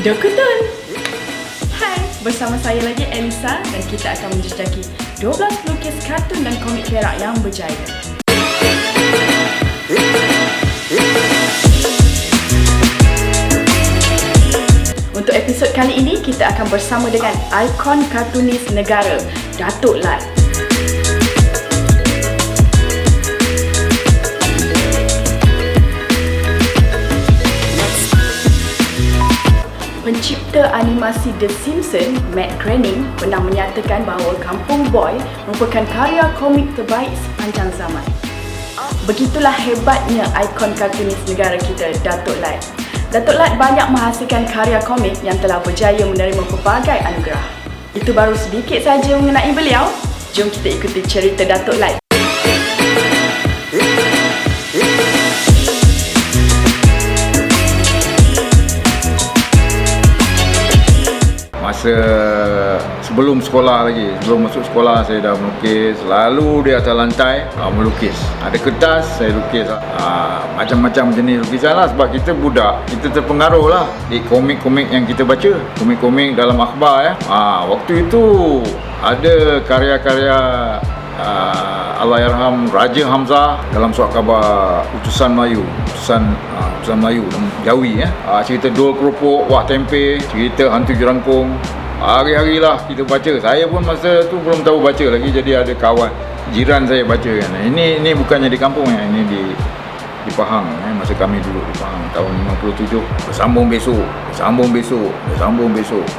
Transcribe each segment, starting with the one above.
Dokutun. Hai, bersama saya lagi Elisa dan kita akan menjejaki 12 pelukis kartun dan komik perak yang berjaya. Untuk episod kali ini, kita akan bersama dengan ikon kartunis negara, Datuk Lat. Pencipta animasi The Simpsons, Matt Groening, pernah menyatakan bahawa Kampung Boy merupakan karya komik terbaik sepanjang zaman. Begitulah hebatnya ikon kartunis negara kita, Datuk Lat. Datuk Lat banyak menghasilkan karya komik yang telah berjaya menerima pelbagai anugerah. Itu baru sedikit saja mengenai beliau. Jom kita ikuti cerita Datuk Lat. Masa sebelum sekolah lagi, sebelum masuk sekolah saya dah melukis. Lalu di atas lantai melukis. Ada kertas, saya lukis macam-macam jenis lukisan lah. Sebab kita budak, kita terpengaruh lah di komik-komik yang kita baca, komik-komik dalam akhbar ya. Waktu itu ada karya-karya Allahyarham Raja Hamzah dalam surat khabar Utusan Melayu, Utusan Melayu Jawi ya. Cerita Dol Keropok, Wak Tempe, cerita Hantu Jerangkung. Hari-hari lah kita baca. Saya pun masa tu belum tahu baca lagi, jadi ada kawan jiran saya baca kan. Ini bukannya di kampung ya, ini di Pahang ya. Masa kami dulu di Pahang tahun 57. Bersambung besok.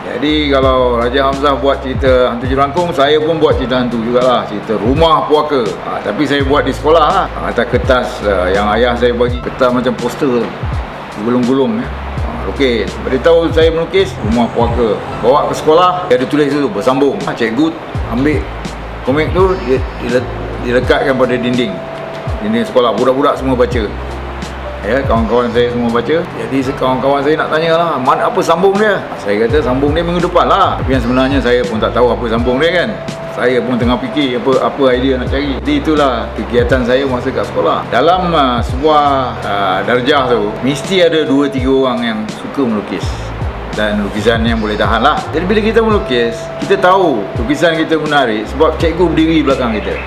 Jadi kalau Raja Hamzah buat cerita Hantu Jerangkung, saya pun buat cerita hantu jugalah, cerita Rumah Puaka. Tapi saya buat di sekolah lah. Atas kertas yang ayah saya bagi, kertas macam poster gulung-gulung ya. Lukis, beritahu saya melukis Rumah Puaka. Bawa ke sekolah, dia ada tulis tu bersambung. Cikgu ambil komik tu, dilekatkan pada dinding sekolah. Budak-budak semua baca ya, kawan-kawan saya semua baca. Jadi kawan-kawan saya nak tanya lah, mana apa sambung dia? Saya kata sambung dia minggu depan lah. Tapi yang sebenarnya saya pun tak tahu apa sambung dia kan. Saya pun tengah fikir apa idea nak cari. Jadi itulah kegiatan saya masa kat sekolah. Dalam sebuah darjah tu, mesti ada 2-3 orang yang suka melukis dan lukisan yang boleh tahan lah. Jadi bila kita melukis, kita tahu lukisan kita menarik sebab cikgu berdiri belakang kita.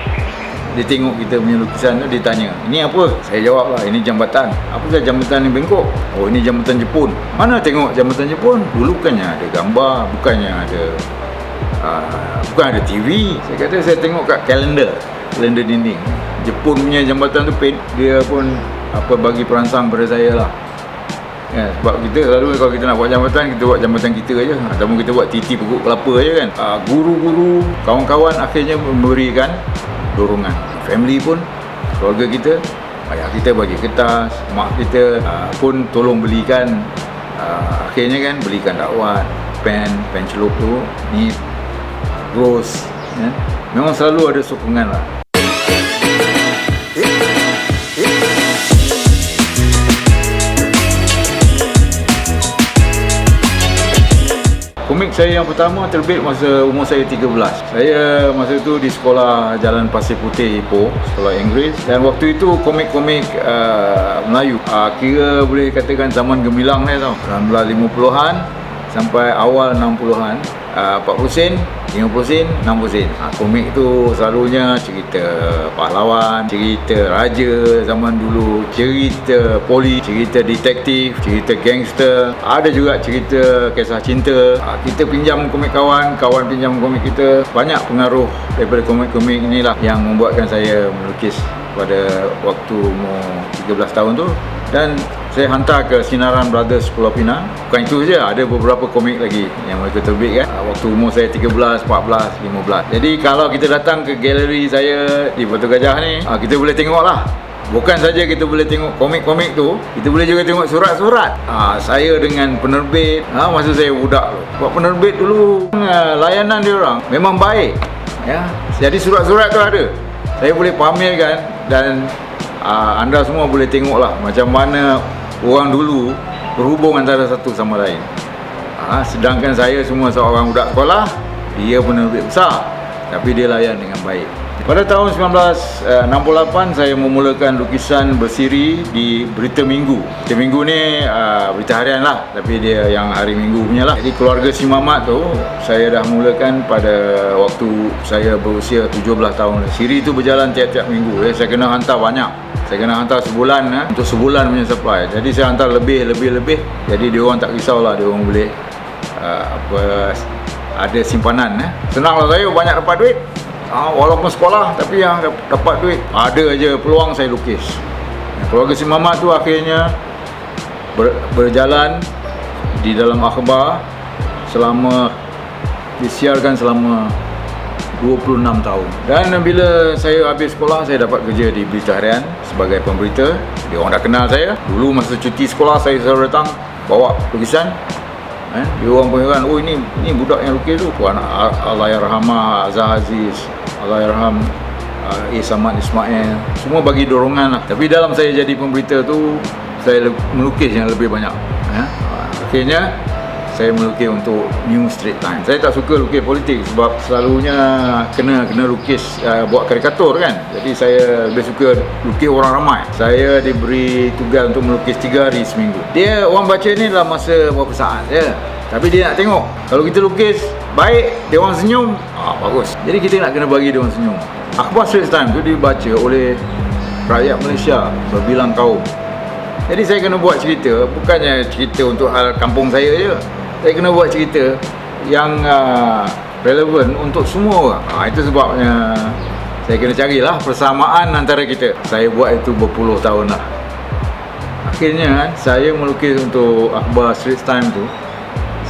Dia tengok kita punya lukisan tu, dia tanya, ini apa? Saya jawab lah, ini jambatan. Apa sahaja jambatan ni bengkok? Oh, ini jambatan Jepun. Mana tengok jambatan Jepun? Dulu bukannya ada gambar, bukan ada TV. Saya kata saya tengok kat kalender dinding. Jepun punya jambatan tu dia pun bagi perangsang pada saya lah. Ya, sebab kita selalu kalau kita nak buat jambatan, kita buat jambatan kita aja. Ataupun kita buat titi pokok kelapa aja kan. Guru-guru, kawan-kawan akhirnya memberikan dorongan. Family pun, keluarga kita, ayah kita bagi kertas, mak kita pun tolong belikan, akhirnya kan belikan dakwat, pen celup tu, nip, rose ya. Memang selalu ada sokongan lah. Komik saya yang pertama terbit masa umur saya 13. Saya masa itu di sekolah Jalan Pasir Putih Ipoh, sekolah Inggeris. Dan waktu itu komik-komik Melayu, kira boleh katakan zaman gemilang ni tau, 1950-an sampai awal 60-an. 40 sen, 50 sen, 60 sen. Komik tu selalunya cerita pahlawan, cerita raja zaman dulu, cerita polis, cerita detektif, cerita gangster. Ada juga cerita kisah cinta. Kita pinjam komik kawan pinjam komik kita. Banyak pengaruh daripada komik-komik inilah yang membuatkan saya melukis pada waktu umur 13 tahun tu. Dan saya hantar ke Sinaran Brothers Pulau Pinang. Bukan itu saja, ada beberapa komik lagi yang mereka terbitkan waktu umur saya 13, 14, 15. Jadi kalau kita datang ke galeri saya di Batu Gajah ni, kita boleh tengok lah. Bukan saja kita boleh tengok komik-komik tu, kita boleh juga tengok surat-surat. Saya dengan penerbit, masa saya budak tu. Buat penerbit dulu, layanan dia orang memang baik ya. Jadi surat-surat tu ada, saya boleh pamerkan dan anda semua boleh tengoklah macam mana orang dulu berhubung antara satu sama lain. Sedangkan saya semua seorang budak sekolah, dia penerbit besar, tapi dia layan dengan baik. Pada tahun 1968 saya memulakan lukisan bersiri di Berita Minggu. Berita Minggu ni berita harian lah, tapi dia yang hari Minggu punya lah. Jadi keluarga Si Mamat tu saya dah mulakan pada waktu saya berusia 17 tahun. Siri tu berjalan tiap-tiap minggu. Saya kena hantar banyak. Saya kena hantar sebulan untuk sebulan punya supply. Jadi saya hantar lebih. Jadi dia orang tak risaulah, dia orang boleh ada simpanan. Senanglah saya banyak dapat duit. Walaupun sekolah, tapi yang dapat duit ada aja peluang saya lukis. Keluarga Si Mamat tu akhirnya berjalan di dalam akhbar disiarkan selama 26 tahun. Dan bila saya habis sekolah, saya dapat kerja di Berita Harian sebagai pemberita. Dia orang dah kenal saya. Dulu masa cuti sekolah saya selalu datang bawa lukisan. Dia orang pun kan, oh ini budak yang lukis tu, anak Allahyarhamah Azhar Aziz, Allahyarham Samad Ismail, semua bagi dorongan lah. Tapi dalam saya jadi pemberita tu, saya melukis yang lebih banyak. Akhirnya saya melukis untuk New Straits Times. Saya tak suka lukis politik sebab selalunya kena lukis buat karikatur kan. Jadi saya lebih suka lukis orang ramai. Saya diberi tugas untuk melukis 3 hari seminggu. Dia orang baca ni dalam masa berapa saat je. Tapi dia nak tengok. Kalau kita lukis baik, dia orang senyum, bagus. Jadi kita nak kena bagi dia orang senyum. Akhbar Straits Times tu dibaca oleh rakyat Malaysia berbilang kaum. Jadi saya kena buat cerita, bukannya cerita untuk hal kampung saya je. Saya kena buat cerita yang relevan untuk semua orang. Itu sebabnya saya kena carilah persamaan antara kita. Saya buat itu berpuluh tahun lah. Akhirnya saya melukis untuk akhbar Straits Times tu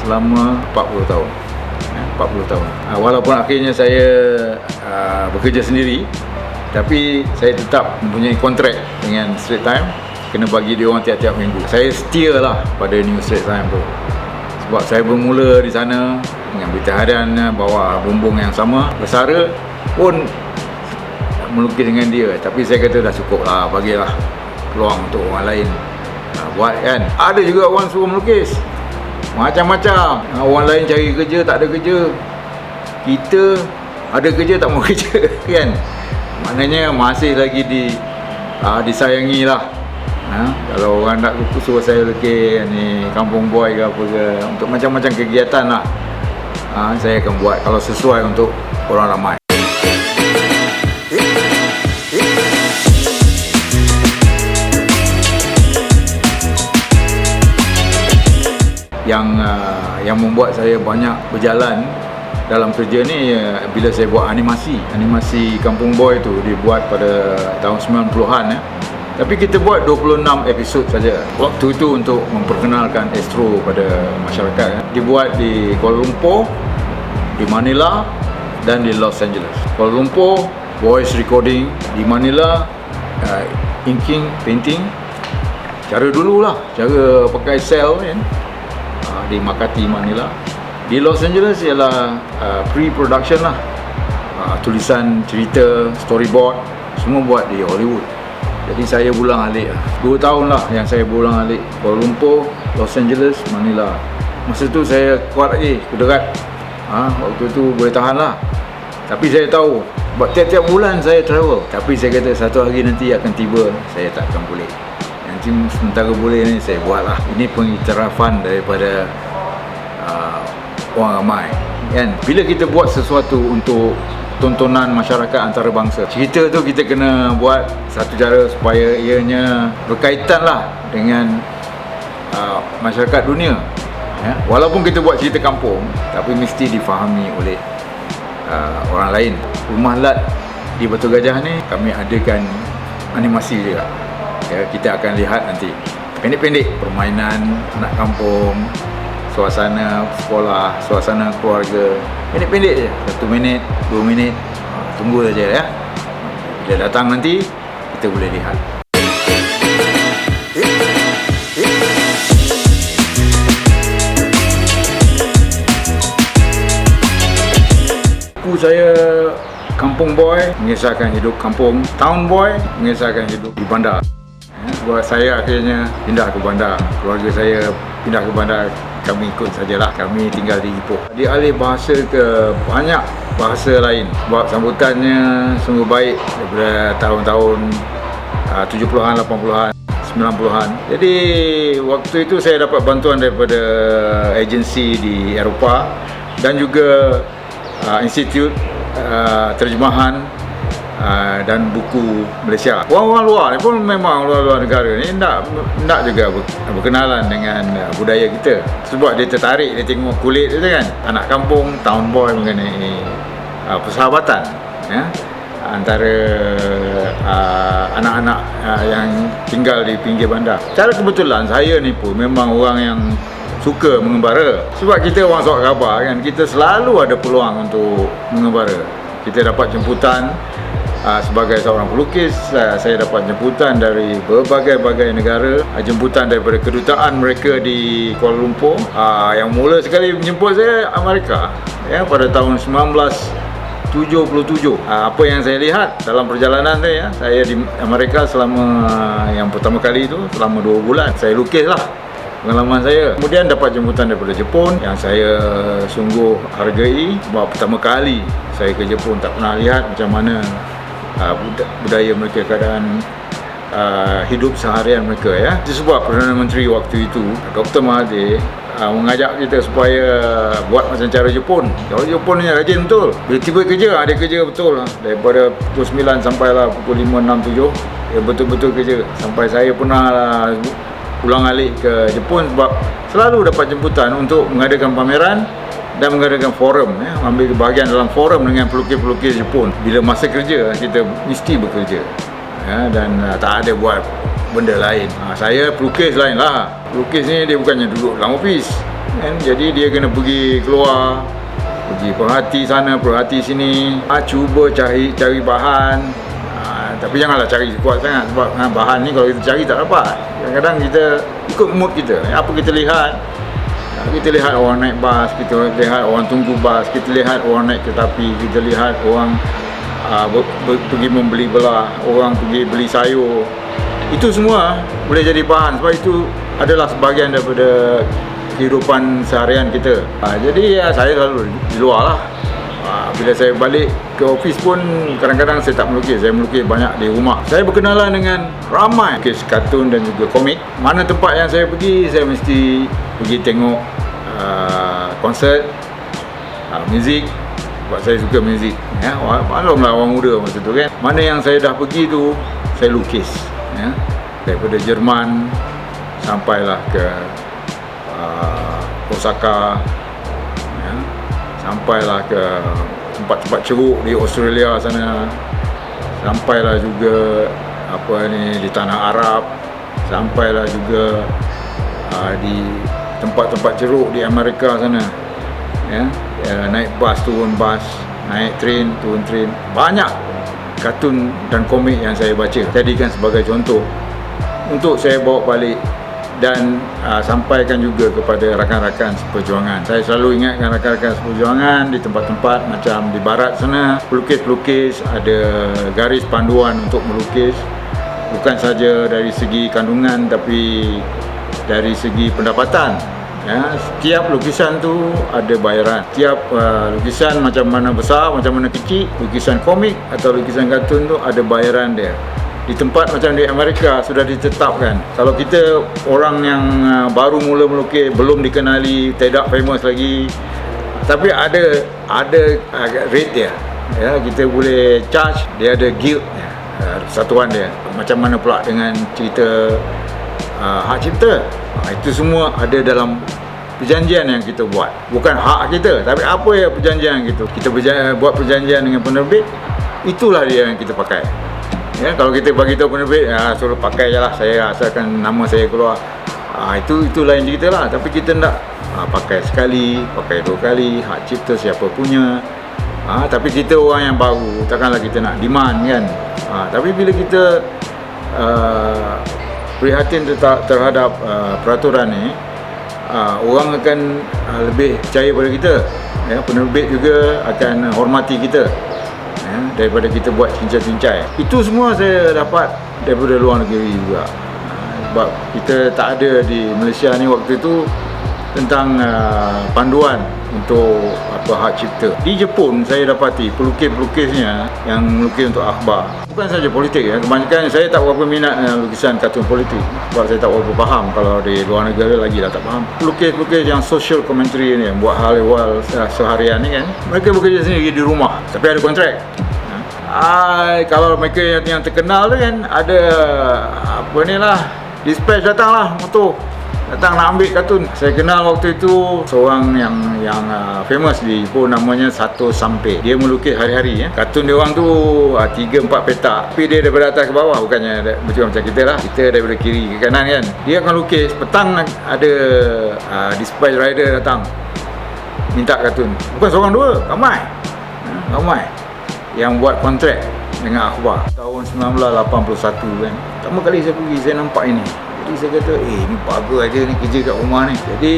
selama 40 tahun. 40 tahun. Walaupun akhirnya saya bekerja sendiri, tapi saya tetap mempunyai kontrak dengan Straits Times. Kena bagi dia orang tiap-tiap minggu. Saya setia lah pada New Straits Times tu. Sebab saya bermula di sana dengan Berita Harian, bawa bumbung yang sama. Bersara pun melukis dengan dia. Tapi saya kata dah cukup lah, bagilah peluang untuk orang lain buat kan. Ada juga orang suruh melukis macam-macam. Orang lain cari kerja, tak ada kerja. Kita ada kerja, tak mau kerja kan. Maknanya masih lagi disayangi lah. Kalau orang nak suruh saya lukis ni kampung boy ke apa ke, untuk macam-macam kegiatan lah, saya akan buat kalau sesuai untuk orang ramai. Yang membuat saya banyak berjalan dalam kerja ni, bila saya buat animasi Kampung Boy tu dibuat pada tahun 90-an. Tapi kita buat 26 episod saja. Waktu itu untuk memperkenalkan Astro pada masyarakat. Dibuat di Kuala Lumpur, di Manila dan di Los Angeles. Kuala Lumpur voice recording, di Manila inking, painting. Cara dululah, cara pakai sel kan, di Makati, Manila. Di Los Angeles ialah pre-production lah, tulisan cerita, storyboard, semua buat di Hollywood. Jadi saya ulang alik 2 tahun lah yang saya ulang alik. Kuala Lumpur, Los Angeles, Manila. Masa tu saya kuat lagi, kuderat. Waktu tu boleh tahan lah. Tapi saya tahu, buat tiap-tiap bulan saya travel. Tapi saya kata satu hari nanti akan tiba, saya tak akan boleh. Nanti sementara boleh ni saya buat lah. Ini pengiktirafan daripada orang ramai kan. Bila kita buat sesuatu untuk tontonan masyarakat antarabangsa, cerita tu kita kena buat satu cara supaya ianya berkaitan lah dengan masyarakat dunia ya. Walaupun kita buat cerita kampung, tapi mesti difahami oleh orang lain. Rumah Lat di Batu Gajah ni kami adakan animasi juga ya. Kita akan lihat nanti pendek-pendek permainan anak kampung, suasana sekolah, suasana keluarga, pendek-pendek je, 1 minit, 2 minit. Tunggu saja ya. Bila datang nanti kita boleh lihat. Buku saya Kampung Boy mengisahkan hidup kampung, Town Boy mengisahkan hidup di bandar. Buat saya akhirnya pindah ke bandar, keluarga saya pindah ke bandar, kami ikut sajalah. Kami tinggal di Ipoh. Dialih bahasa ke banyak bahasa lain. Sebab sambutannya sungguh baik daripada tahun-tahun 70-an, 80-an, 90-an. Jadi waktu itu saya dapat bantuan daripada agensi di Eropah dan juga Institut Terjemahan dan Buku Malaysia. Orang-orang luar ni pun memang luar negara ni nak juga berkenalan dengan budaya kita. Sebab dia tertarik, dia tengok kulit dia kan. Anak kampung, town boy mengenai persahabatan ya, antara anak-anak yang tinggal di pinggir bandar. Cara kebetulan saya ni pun memang orang yang suka mengembara. Sebab kita orang Sarawak Sabah kan, kita selalu ada peluang untuk mengembara. Kita dapat jemputan sebagai seorang pelukis, saya dapat jemputan dari berbagai-bagai negara, jemputan daripada kedutaan mereka di Kuala Lumpur. Yang mula sekali menjemput saya Amerika ya, pada tahun 1977. Apa yang saya lihat dalam perjalanan saya di Amerika selama yang pertama kali itu selama 2 bulan, saya lukislah pengalaman saya. Kemudian dapat jemputan daripada Jepun yang saya sungguh hargai. Sebab pertama kali saya ke Jepun, tak pernah lihat macam mana budaya mereka, keadaan hidup seharian mereka ya. Itu sebab Perdana Menteri waktu itu, Dr. Mahathir, mengajak kita supaya buat macam cara Jepun. Kalau Jepun ni rajin betul. Bila tiba kerja, dia kerja betul. Daripada pukul 9 sampailah pukul 5, 6, 7. Dia betul-betul kerja. Sampai saya pernah pulang alik ke Jepun sebab selalu dapat jemputan untuk mengadakan pameran dan mengadakan forum ya, ambil bahagian dalam forum dengan pelukis-pelukis Jepun. Bila masa kerja kita mesti bekerja ya, dan tak ada buat benda lain. Saya pelukis lain lah. Pelukis ni dia bukannya duduk dalam office kan? Jadi dia kena pergi keluar, pergi perhati sana, perhati sini, cuba cari bahan. Tapi janganlah cari kuat sangat sebab bahan ni kalau kita cari tak dapat. Kadang-kadang kita ikut mood kita. Apa kita lihat? Kita lihat orang naik bas, kita lihat orang tunggu bas, kita lihat orang naik kereta api, kita lihat orang pergi membeli belah, orang pergi beli sayur. Itu semua boleh jadi bahan sebab itu adalah sebahagian daripada kehidupan seharian kita. Jadi saya selalu di luar lah. Bila saya balik ke office pun kadang-kadang saya tak melukis, saya melukis banyak di rumah. Saya berkenalan dengan ramai pelukis kartun dan juga komik. Mana tempat yang saya pergi, saya mesti pergi tengok konsert, muzik. Sebab saya suka muzik ya. Maklumlah orang muda masa tu kan. Mana yang saya dah pergi tu, saya lukis ya. Daripada Jerman sampailah ke Osaka ya. Sampailah ke tempat-tempat ceruk di Australia sana, sampailah juga di tanah Arab, sampailah juga di tempat-tempat ceruk di Amerika sana ya. Naik bas, turun bas, naik train, turun train. Banyak kartun dan komik yang saya baca, jadikan sebagai contoh untuk saya bawa balik dan sampaikan juga kepada rakan-rakan seperjuangan. Saya selalu ingatkan rakan-rakan seperjuangan di tempat-tempat macam di barat sana, pelukis-pelukis ada garis panduan untuk melukis, bukan saja dari segi kandungan tapi dari segi pendapatan ya. Setiap lukisan tu ada bayaran. Setiap lukisan macam mana besar, macam mana kecil, lukisan komik atau lukisan kartun tu ada bayaran dia. Di tempat macam di Amerika sudah ditetapkan. Kalau kita orang yang baru mula melukis, belum dikenali, tidak famous lagi, tapi ada rate dia ya, kita boleh charge, dia ada guild ya, satuan dia. Macam mana pula dengan cerita hak cipta, itu semua ada dalam perjanjian yang kita buat. Bukan hak kita, tapi apa ya perjanjian kita buat perjanjian dengan penerbit, itulah dia yang kita pakai ya. Kalau kita bagi tahu penerbit suruh pakai je lah, saya asalkan nama saya keluar, itu lain cerita lah. Tapi kita nak pakai sekali, pakai 2 kali, hak cipta siapa punya. Tapi kita orang yang baru, takkanlah kita nak demand kan. Tapi bila kita prihatin terhadap peraturan ni, orang akan lebih percaya pada kita ya. Penerbit juga akan hormati kita ya, daripada kita buat cincai-cincai. Itu semua saya dapat daripada luar negeri juga. Sebab kita tak ada di Malaysia ni waktu itu tentang panduan untuk hak cipta. Di Jepun saya dapati pelukis-pelukisnya yang melukis untuk akhbar. Bukan saja politik ya, kebanyakan saya tak berapa minat lukisan kartun politik sebab saya tak berapa faham. Kalau di luar negara lagi dah tak faham. Pelukis-pelukis yang social commentary ni, yang buat hal ehwal seharian ni kan, mereka bekerja sendiri di rumah tapi ada kontrak. Kalau mereka yang terkenal tu kan, ada apa ni lah, dispatch datang lah, motor datang nak ambil kartun. Saya kenal waktu itu seorang yang famous di Ipoh, namanya Sato Sampe. Dia melukis hari-hari ya. Kartun dia orang tu 3-4 petak, tapi dia daripada atas ke bawah, bukannya macam kita lah. Kita daripada kiri ke kanan kan. Dia akan lukis, petang ada dispatch rider datang minta kartun. Bukan seorang dua, ramai yang buat kontrak dengan akhbar. Tahun 1981 kan, pertama kali saya pergi, saya nampak ini. Jadi saya kata, ni bagus aja ni kerja kat rumah ni. Jadi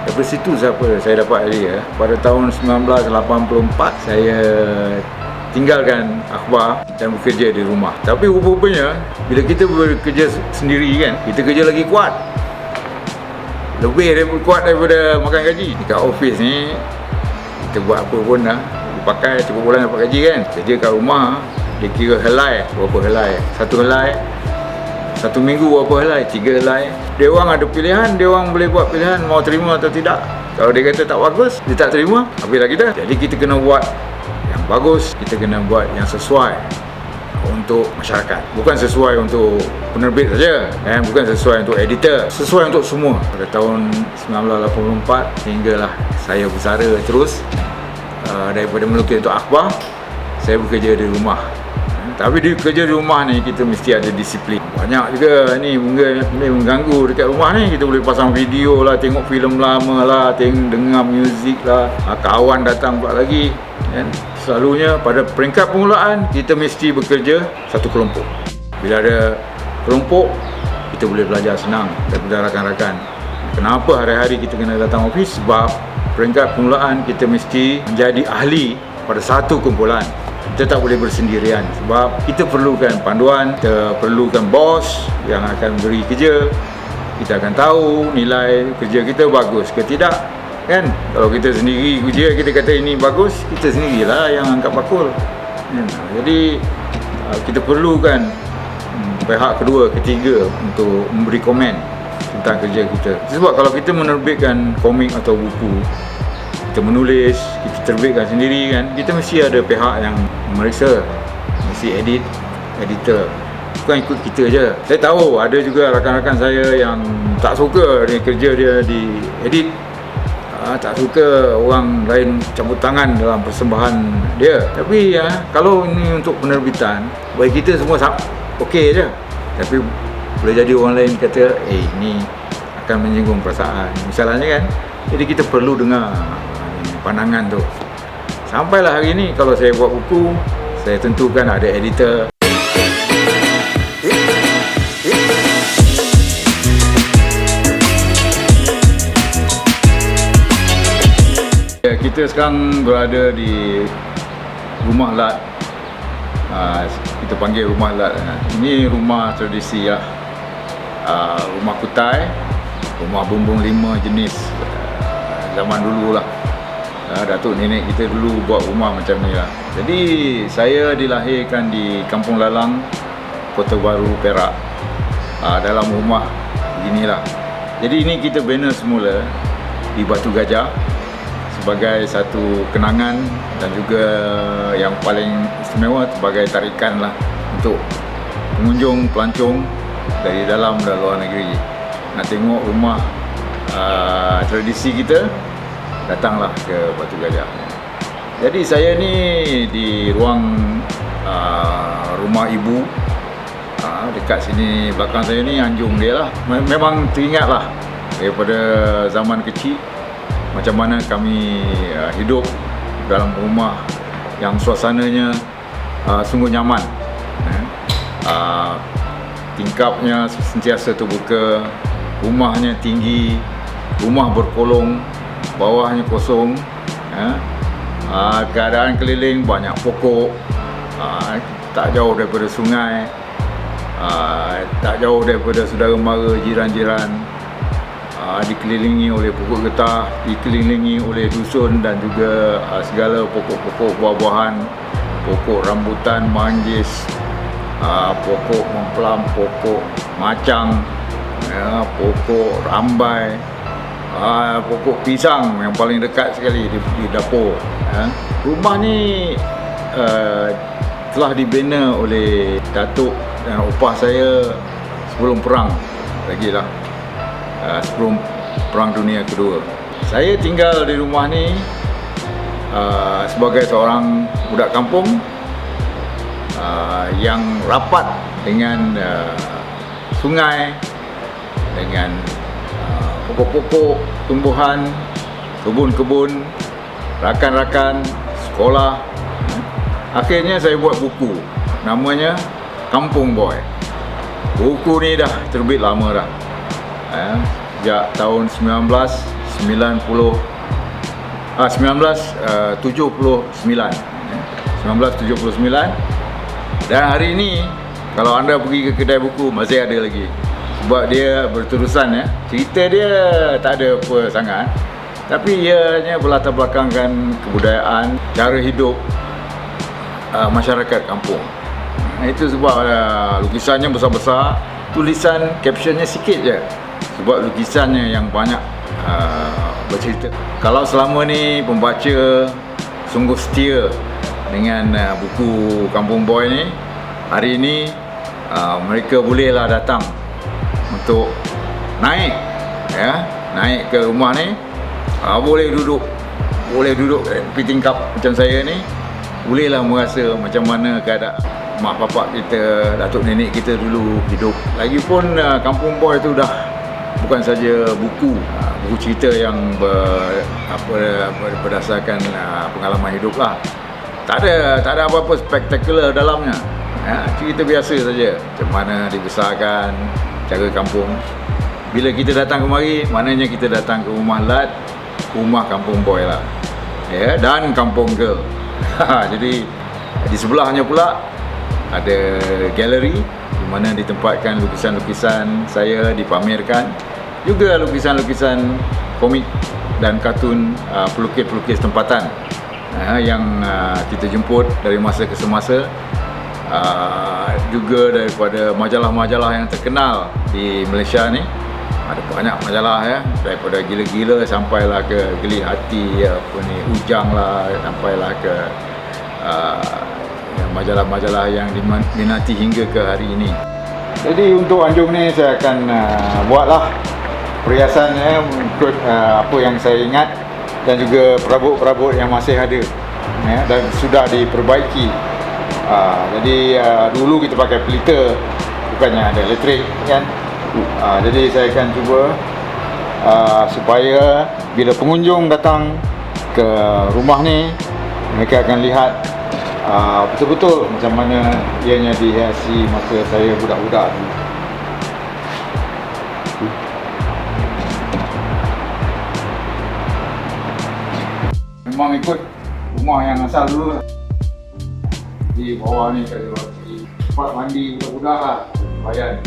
daripada situ saya dapat idea. Pada tahun 1984 saya tinggalkan akhbar dan bekerja di rumah. Tapi rupa-rupanya bila kita bekerja sendiri kan, kita kerja lagi kuat. Lebih kuat daripada makan gaji. Dekat office ni kita buat apa pun dah dipakai, cukup bulan dapat gaji kan. Kerja kat rumah dia kira helai, berapa helai. Satu minggu berapa helai, 3 helai. Dia orang ada pilihan, dia orang boleh buat pilihan mau terima atau tidak. Kalau dia kata tak bagus, dia tak terima, habislah kita. Jadi kita kena buat yang bagus, kita kena buat yang sesuai untuk masyarakat. Bukan sesuai untuk penerbit saja, bukan sesuai untuk editor, sesuai untuk semua. Pada tahun 1984 hinggalah saya bersara terus. Daripada melukis untuk akhbar, saya bekerja di rumah. Tapi kerja di rumah ni kita mesti ada disiplin. Banyak juga ni mengganggu dekat rumah ni. Kita boleh pasang video lah, tengok filem lama lah, dengar muzik lah, kawan datang pula lagi kan. Selalunya pada peringkat permulaan kita mesti bekerja satu kelompok. Bila ada kelompok, kita boleh belajar senang daripada rakan-rakan. Kenapa hari-hari kita kena datang ofis? Sebab peringkat permulaan kita mesti menjadi ahli pada satu kumpulan. Kita tak boleh bersendirian sebab kita perlukan panduan, kita perlukan bos yang akan beri kerja. Kita akan tahu nilai kerja kita bagus ke tidak kan. Kalau kita sendiri kerja, kita kata ini bagus, kita sendirilah yang angkat bakul kan? Jadi kita perlukan pihak kedua, ketiga untuk memberi komen tentang kerja kita. Sebab kalau kita menerbitkan komik atau buku, kita menulis, kita terbitkan sendiri kan, kita mesti ada pihak yang memeriksa, mesti editor. Bukan ikut kita je. Saya tahu ada juga rakan-rakan saya yang tak suka dia kerja dia di edit, tak suka orang lain campur tangan dalam persembahan dia. Tapi kalau ini untuk penerbitan, bagi kita semua okey je. Tapi boleh jadi orang lain kata, ini akan menyinggung perasaan misalnya kan. Jadi kita perlu dengar pandangan tu. Sampailah hari ni kalau saya buat buku, saya tentukan ada editor. Kita sekarang berada di Rumah Lat. Kita panggil Rumah Lat. Ini rumah tradisi lah. Rumah kutai, rumah bumbung 5 jenis zaman dulu lah. Datuk nenek kita dulu buat rumah macam ni lah. Jadi saya dilahirkan di Kampung Lalang, Kota Baru, Perak, dalam rumah beginilah. Jadi ini kita bina semula di Batu Gajah sebagai satu kenangan dan juga yang paling istimewa sebagai tarikan lah untuk pengunjung, pelancong dari dalam dan luar negeri nak tengok rumah tradisi kita, datanglah ke Batu Gajah. Jadi saya ni di ruang rumah ibu, dekat sini belakang saya ni anjung dia lah. Memang teringat lah daripada zaman kecil macam mana kami hidup dalam rumah yang suasananya sungguh nyaman. Tingkapnya sentiasa terbuka, rumahnya tinggi, rumah berkolong, bawahnya kosong, keadaan keliling banyak pokok, tak jauh daripada sungai, tak jauh daripada saudara mara, jiran-jiran. dikelilingi oleh pokok getah, dikelilingi oleh dusun dan juga segala pokok-pokok buah-buahan, pokok rambutan, manggis, pokok memplam, pokok macang, pokok rambai, pokok pisang yang paling dekat sekali di dapur. Rumah ni telah dibina oleh datuk dan opah saya sebelum perang lagi lah, sebelum Perang Dunia Kedua. Saya tinggal di rumah ni sebagai seorang budak kampung yang rapat dengan sungai, dengan pokok-pokok tumbuhan, kebun-kebun, rakan-rakan, sekolah. Akhirnya saya buat buku, namanya Kampung Boy. Buku ni dah terbit lama dah, sejak tahun 1979. Dan hari ini kalau anda pergi ke kedai buku masih ada lagi, sebab dia berterusan. Cerita dia tak ada apa sangat, tapi ianya berlatar belakangkan kebudayaan, cara hidup masyarakat kampung. Itu sebab lukisannya besar-besar, tulisan captionnya sikit je, sebab lukisannya yang banyak bercerita. Kalau selama ni pembaca sungguh setia dengan buku Kampung Boy ni, hari ini mereka bolehlah datang untuk naik ke rumah ni. Boleh duduk di tingkap macam saya ni, bolehlah merasa macam mana keadaan mak bapak kita, datuk nenek kita dulu hidup. Lagipun Kampung Boy tu dah bukan saja buku cerita yang berdasarkan pengalaman hidup lah. Tak ada apa-apa spektakular dalamnya. Cerita biasa saja, macam mana dibesarkan, cara kampung. Bila kita datang kemari, maknanya kita datang ke rumah Lat, rumah Kampung Boy lah, dan Kampung Girl. Jadi di sebelahnya pula ada galeri di mana ditempatkan lukisan-lukisan saya dipamerkan, juga lukisan-lukisan komik dan kartun pelukis-pelukis tempatan yang kita jemput dari masa ke semasa, juga daripada majalah-majalah yang terkenal di Malaysia ni. Ada banyak majalah daripada Gila-Gila sampailah ke Geli Hati, Ujang lah, sampailah ke majalah-majalah yang diminati hingga ke hari ini. Jadi untuk anjung ni saya akan buatlah perhiasan mengikut apa yang saya ingat, dan juga perabot-perabot yang masih ada dan sudah diperbaiki. Jadi dulu kita pakai pelita, bukannya ada elektrik kan. Jadi saya akan cuba supaya bila pengunjung datang ke rumah ni, mereka akan lihat betul-betul macam mana ianya dihiasi masa saya budak-budak dulu. Memang ikut rumah yang asal dulu lah. Di bawah ni ada tempat mandi budak-budak lah, bayan.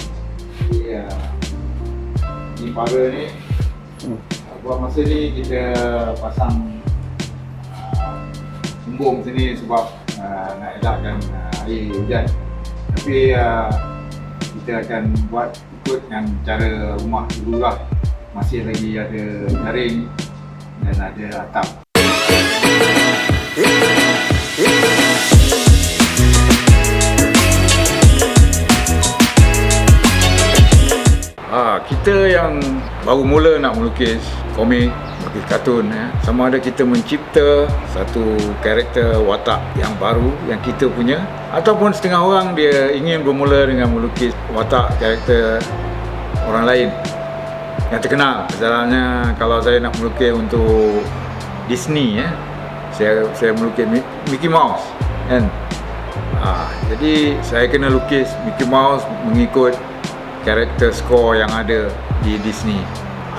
Di pagar ni, buat masa ni kita pasang sembung sini sebab nak elakkan air hujan. Tapi kita akan buat ikut yang cara rumah dulu lah. Masih lagi ada jaring dan ada atap. Kita yang baru mula nak melukis komik, melukis kartun, sama ada kita mencipta satu karakter watak yang baru yang kita punya, ataupun setengah orang dia ingin bermula dengan melukis watak karakter orang lain yang terkenal. Misalnya kalau saya nak melukis untuk Disney, saya melukis Mickey Mouse kan. Jadi saya kena lukis Mickey Mouse mengikut karakter skor yang ada di Disney.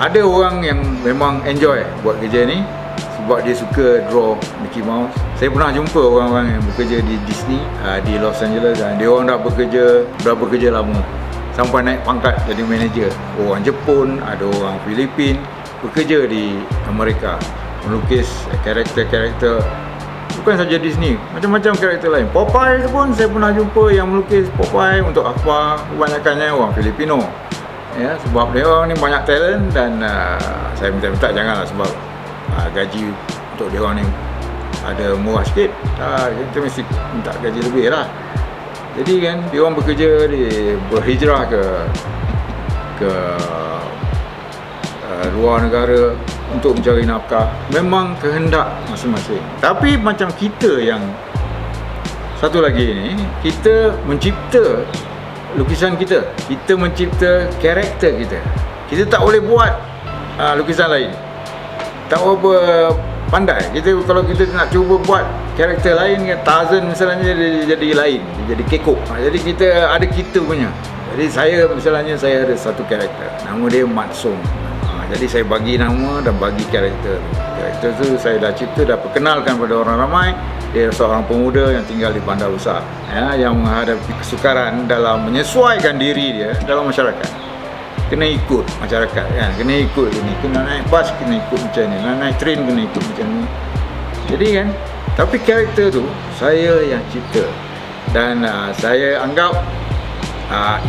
Ada orang yang memang enjoy buat kerja ni sebab dia suka draw Mickey Mouse. Saya pernah jumpa orang-orang yang bekerja di Disney di Los Angeles, dan dia orang dah bekerja lama. sampai naik pangkat jadi manager. Orang Jepun, ada orang Filipin bekerja di Amerika melukis karakter-karakter, bukan saja Disney, macam-macam karakter lain. Popeye tu pun saya pernah jumpa yang melukis Popeye untuk akhbar, kebanyakannya orang Filipino. Ya, sebab dia orang ni banyak talent dan saya minta janganlah sebab gaji untuk dia orang ni ada murah sikit. Kita mesti minta gaji lebih lah. Jadi kan dia orang bekerja, berhijrah ke luar negara untuk mencari nafkah. Memang kehendak masing-masing. Tapi macam kita yang satu lagi ni, kita mencipta lukisan kita, kita mencipta karakter kita. Kita tak boleh buat lukisan lain. Tak apa pandai. Kalau kita nak cuba buat karakter lain, Tarzan misalnya dia jadi lain, dia jadi kekok. Jadi kita ada kita punya. Jadi saya ada satu karakter, nama dia Matsum. Jadi saya bagi nama dan bagi karakter. Karakter tu saya dah cipta, dah perkenalkan pada orang ramai. Dia seorang pemuda yang tinggal di bandar besar, yang menghadapi kesukaran dalam menyesuaikan diri dia dalam masyarakat. Kena ikut masyarakat kan, kena ikut ini, kena naik bas kena ikut macam ni, nak naik train kena ikut macam ni. Jadi kan, tapi karakter tu saya yang cipta dan saya anggap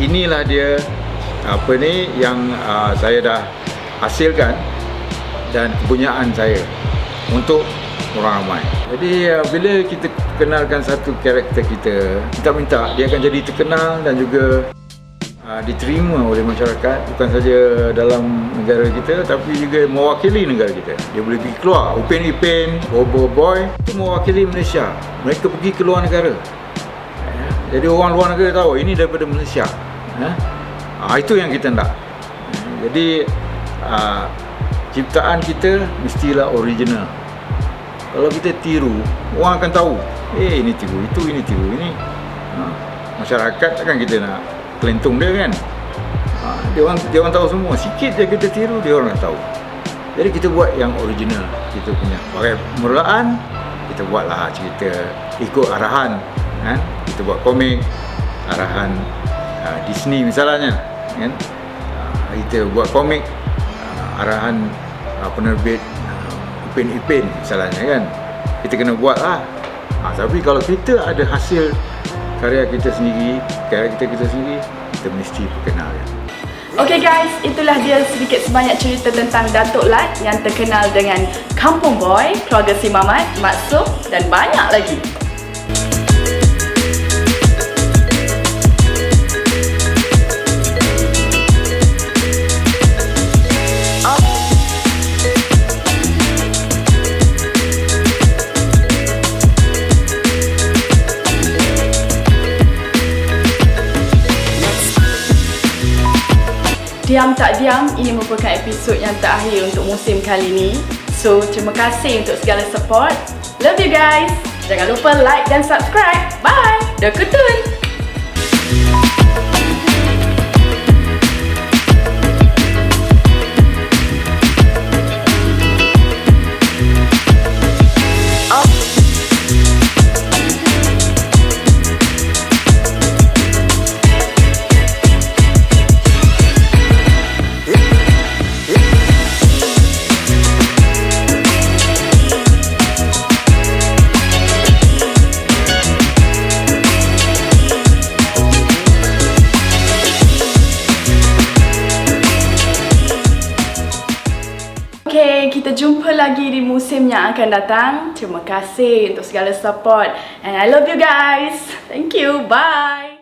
inilah dia yang saya dah hasilkan dan kepunyaan saya untuk orang ramai. Jadi bila kita kenalkan satu karakter kita minta dia akan jadi terkenal dan juga diterima oleh masyarakat, bukan saja dalam negara kita tapi juga mewakili negara kita. Dia boleh pergi keluar. Upin Ipin, Bobo Boy itu mewakili Malaysia. Mereka pergi ke luar negara. Jadi orang luar negara tahu ini daripada Malaysia. Itu yang kita nak. Jadi ciptaan kita mestilah original. Kalau kita tiru, orang akan tahu, ini tiru itu, ini tiru ini. Masyarakat takkan kita nak kelentung dia kan. Dia orang tahu semua. Sikit je kita tiru, dia orang dah tahu. Jadi kita buat yang original. Kita punya pakai permulaan, kita buatlah cerita ikut arahan kan. Kita buat komik arahan Disney misalnya kan. Kita buat komik arahan penerbit Upin Ipin misalnya kan. Kita kena buat lah. Tapi kalau kita ada hasil karya kita sendiri, karakter kita sendiri, kita mesti perkenalkan. Okay guys, itulah dia sedikit sebanyak cerita tentang Datuk Lat yang terkenal dengan Kampung Boy, keluarga si Mamat, Matsum dan banyak lagi. Diam tak diam, ini merupakan episod yang terakhir untuk musim kali ini. So, terima kasih untuk segala support. Love you guys. Jangan lupa like dan subscribe. Bye. Dah kutun. Okay, kita jumpa lagi di musim yang akan datang. Terima kasih untuk segala support and I love you guys. Thank you. Bye.